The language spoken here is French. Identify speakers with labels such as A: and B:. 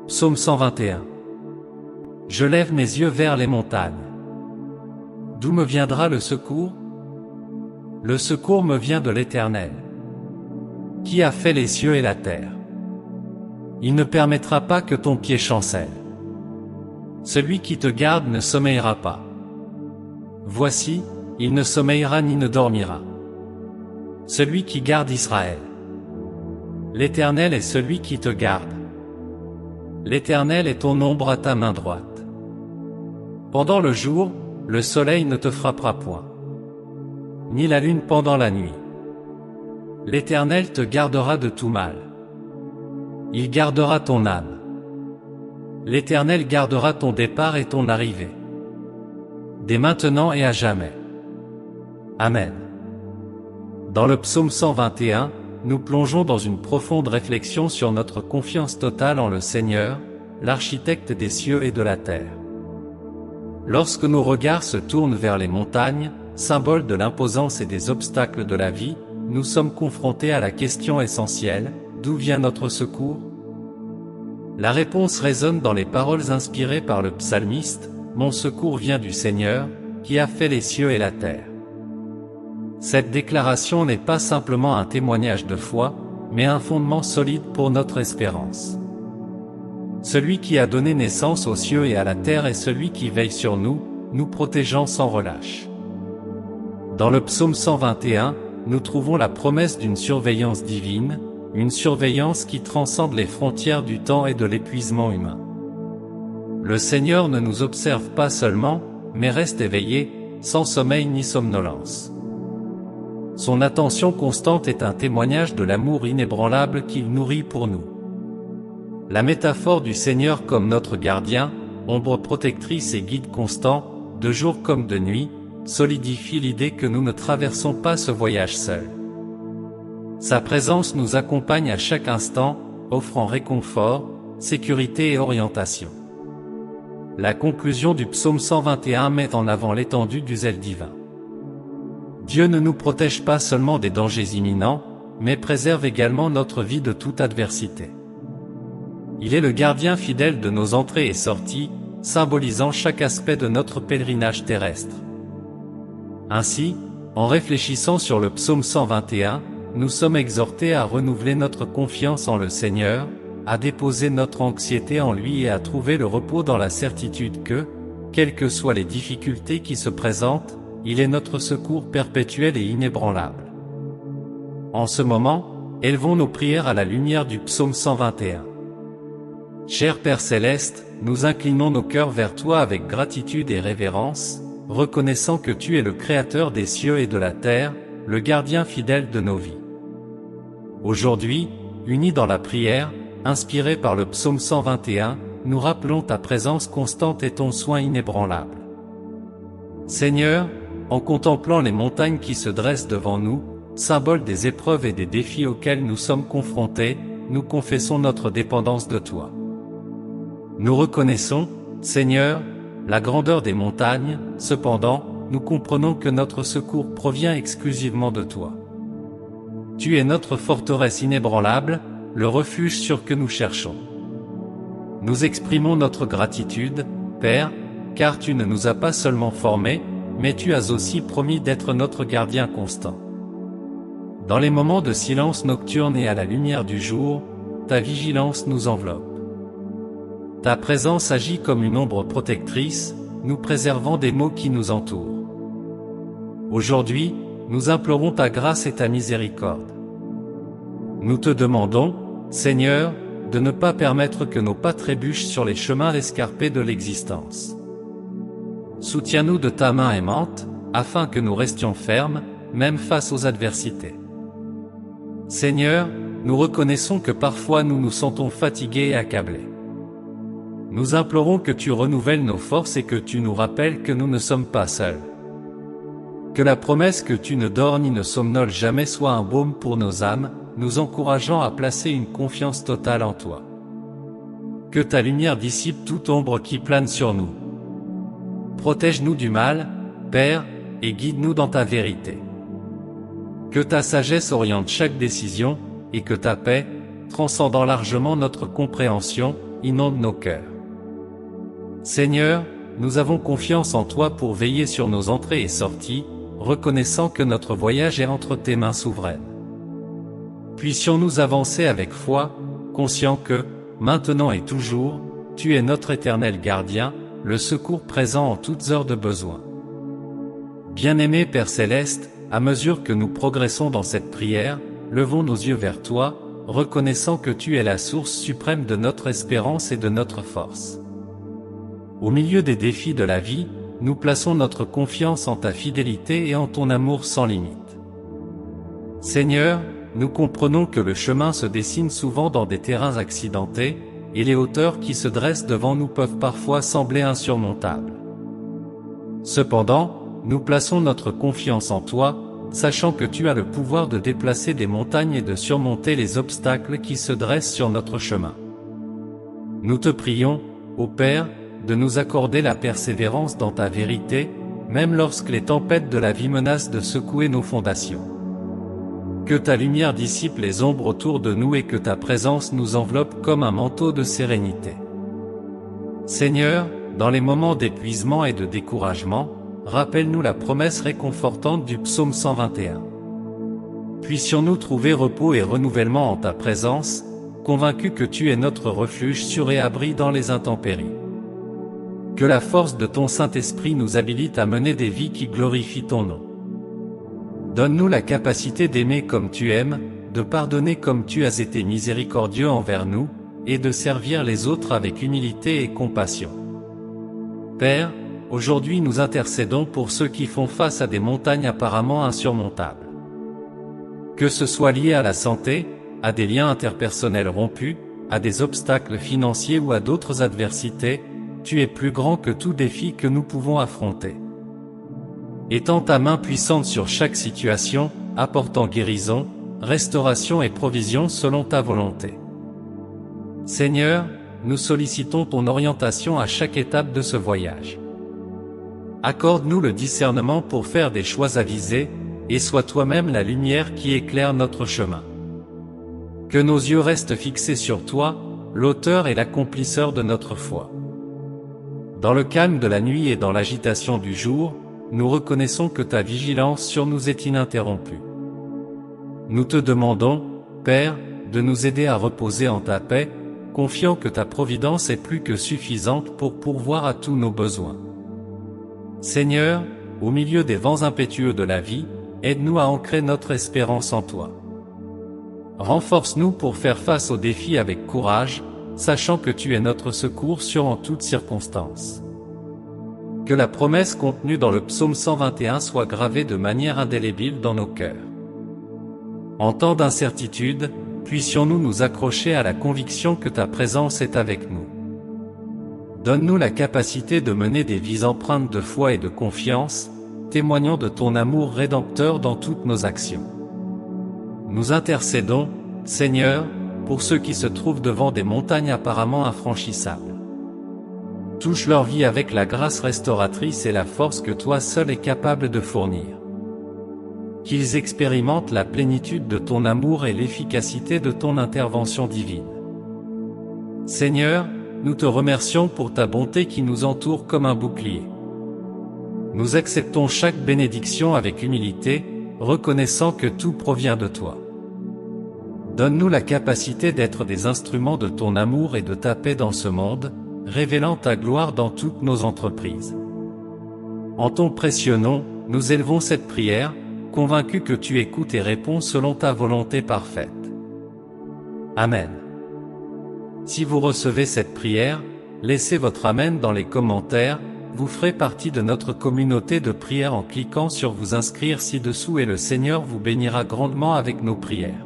A: Psaume 121. Je lève mes yeux vers les montagnes. D'où me viendra le secours? Le secours me vient de l'Éternel, qui a fait les cieux et la terre. Il ne permettra pas que ton pied chancelle. Celui qui te garde ne sommeillera pas. Voici, il ne sommeillera ni ne dormira. Celui qui garde Israël. L'Éternel est celui qui te garde. L'Éternel est ton ombre à ta main droite. Pendant le jour, le soleil ne te frappera point, ni la lune pendant la nuit. L'Éternel te gardera de tout mal. Il gardera ton âme. L'Éternel gardera ton départ et ton arrivée, dès maintenant et à jamais. Amen. Dans le psaume 121, nous plongeons dans une profonde réflexion sur notre confiance totale en le Seigneur, l'architecte des cieux et de la terre. Lorsque nos regards se tournent vers les montagnes, symboles de l'imposance et des obstacles de la vie, nous sommes confrontés à la question essentielle: d'où vient notre secours? La réponse résonne dans les paroles inspirées par le psalmiste: Mon secours vient du Seigneur, qui a fait les cieux et la terre. Cette déclaration n'est pas simplement un témoignage de foi, mais un fondement solide pour notre espérance. Celui qui a donné naissance aux cieux et à la terre est celui qui veille sur nous, nous protégeant sans relâche. Dans le psaume 121, nous trouvons la promesse d'une surveillance divine, une surveillance qui transcende les frontières du temps et de l'épuisement humain. Le Seigneur ne nous observe pas seulement, mais reste éveillé, sans sommeil ni somnolence. Son attention constante est un témoignage de l'amour inébranlable qu'il nourrit pour nous. La métaphore du Seigneur comme notre gardien, ombre protectrice et guide constant, de jour comme de nuit, solidifie l'idée que nous ne traversons pas ce voyage seuls. Sa présence nous accompagne à chaque instant, offrant réconfort, sécurité et orientation. La conclusion du psaume 121 met en avant l'étendue du zèle divin. Dieu ne nous protège pas seulement des dangers imminents, mais préserve également notre vie de toute adversité. Il est le gardien fidèle de nos entrées et sorties, symbolisant chaque aspect de notre pèlerinage terrestre. Ainsi, en réfléchissant sur le psaume 121, nous sommes exhortés à renouveler notre confiance en le Seigneur, à déposer notre anxiété en lui et à trouver le repos dans la certitude que, quelles que soient les difficultés qui se présentent, il est notre secours perpétuel et inébranlable. En ce moment, élevons nos prières à la lumière du psaume 121. Cher Père Céleste, nous inclinons nos cœurs vers toi avec gratitude et révérence, reconnaissant que tu es le Créateur des cieux et de la terre, le gardien fidèle de nos vies. Aujourd'hui, unis dans la prière, inspirés par le psaume 121, nous rappelons ta présence constante et ton soin inébranlable. Seigneur, en contemplant les montagnes qui se dressent devant nous, symboles des épreuves et des défis auxquels nous sommes confrontés, nous confessons notre dépendance de toi. Nous reconnaissons, Seigneur, la grandeur des montagnes, cependant, nous comprenons que notre secours provient exclusivement de toi. Tu es notre forteresse inébranlable, le refuge sûr que nous cherchons. Nous exprimons notre gratitude, Père, car tu ne nous as pas seulement formés, mais tu as aussi promis d'être notre gardien constant. Dans les moments de silence nocturne et à la lumière du jour, ta vigilance nous enveloppe. Ta présence agit comme une ombre protectrice, nous préservant des maux qui nous entourent. Aujourd'hui, nous implorons ta grâce et ta miséricorde. Nous te demandons, Seigneur, de ne pas permettre que nos pas trébuchent sur les chemins escarpés de l'existence. Soutiens-nous de ta main aimante, afin que nous restions fermes, même face aux adversités. Seigneur, nous reconnaissons que parfois nous nous sentons fatigués et accablés. Nous implorons que tu renouvelles nos forces et que tu nous rappelles que nous ne sommes pas seuls. Que la promesse que tu ne dors ni ne somnoles jamais soit un baume pour nos âmes, nous encourageant à placer une confiance totale en toi. Que ta lumière dissipe toute ombre qui plane sur nous. Protège-nous du mal, Père, et guide-nous dans ta vérité. Que ta sagesse oriente chaque décision, et que ta paix, transcendant largement notre compréhension, inonde nos cœurs. Seigneur, nous avons confiance en toi pour veiller sur nos entrées et sorties, reconnaissant que notre voyage est entre tes mains souveraines. Puissions-nous avancer avec foi, conscients que, maintenant et toujours, tu es notre éternel gardien, le secours présent en toutes heures de besoin. Bien-aimé Père Céleste, à mesure que nous progressons dans cette prière, levons nos yeux vers toi, reconnaissant que tu es la source suprême de notre espérance et de notre force. Au milieu des défis de la vie, nous plaçons notre confiance en ta fidélité et en ton amour sans limite. Seigneur, nous comprenons que le chemin se dessine souvent dans des terrains accidentés, et les hauteurs qui se dressent devant nous peuvent parfois sembler insurmontables. Cependant, nous plaçons notre confiance en toi, sachant que tu as le pouvoir de déplacer des montagnes et de surmonter les obstacles qui se dressent sur notre chemin. Nous te prions, ô Père, de nous accorder la persévérance dans ta vérité, même lorsque les tempêtes de la vie menacent de secouer nos fondations. Que ta lumière dissipe les ombres autour de nous et que ta présence nous enveloppe comme un manteau de sérénité. Seigneur, dans les moments d'épuisement et de découragement, rappelle-nous la promesse réconfortante du psaume 121. Puissions-nous trouver repos et renouvellement en ta présence, convaincus que tu es notre refuge sûr et abri dans les intempéries. Que la force de ton Saint-Esprit nous habilite à mener des vies qui glorifient ton nom. Donne-nous la capacité d'aimer comme tu aimes, de pardonner comme tu as été miséricordieux envers nous, et de servir les autres avec humilité et compassion. Père, aujourd'hui nous intercédons pour ceux qui font face à des montagnes apparemment insurmontables. Que ce soit lié à la santé, à des liens interpersonnels rompus, à des obstacles financiers ou à d'autres adversités, tu es plus grand que tout défi que nous pouvons affronter. Étends ta main puissante sur chaque situation, apportant guérison, restauration et provision selon ta volonté. Seigneur, nous sollicitons ton orientation à chaque étape de ce voyage. Accorde-nous le discernement pour faire des choix avisés, et sois toi-même la lumière qui éclaire notre chemin. Que nos yeux restent fixés sur toi, l'auteur et l'accomplisseur de notre foi. Dans le calme de la nuit et dans l'agitation du jour, nous reconnaissons que ta vigilance sur nous est ininterrompue. Nous te demandons, Père, de nous aider à reposer en ta paix, confiant que ta providence est plus que suffisante pour pourvoir à tous nos besoins. Seigneur, au milieu des vents impétueux de la vie, aide-nous à ancrer notre espérance en toi. Renforce-nous pour faire face aux défis avec courage, sachant que tu es notre secours sûr en toutes circonstances. Que la promesse contenue dans le psaume 121 soit gravée de manière indélébile dans nos cœurs. En temps d'incertitude, puissions-nous nous accrocher à la conviction que ta présence est avec nous. Donne-nous la capacité de mener des vies empreintes de foi et de confiance, témoignant de ton amour rédempteur dans toutes nos actions. Nous intercédons, Seigneur, pour ceux qui se trouvent devant des montagnes apparemment infranchissables. Touche leur vie avec la grâce restauratrice et la force que toi seul es capable de fournir. Qu'ils expérimentent la plénitude de ton amour et l'efficacité de ton intervention divine. Seigneur, nous te remercions pour ta bonté qui nous entoure comme un bouclier. Nous acceptons chaque bénédiction avec humilité, reconnaissant que tout provient de toi. Donne-nous la capacité d'être des instruments de ton amour et de ta paix dans ce monde, révélant ta gloire dans toutes nos entreprises. En ton précieux nom, nous élevons cette prière, convaincus que tu écoutes et réponds selon ta volonté parfaite. Amen. Si vous recevez cette prière, laissez votre Amen dans les commentaires, vous ferez partie de notre communauté de prière en cliquant sur vous inscrire ci-dessous et le Seigneur vous bénira grandement avec nos prières.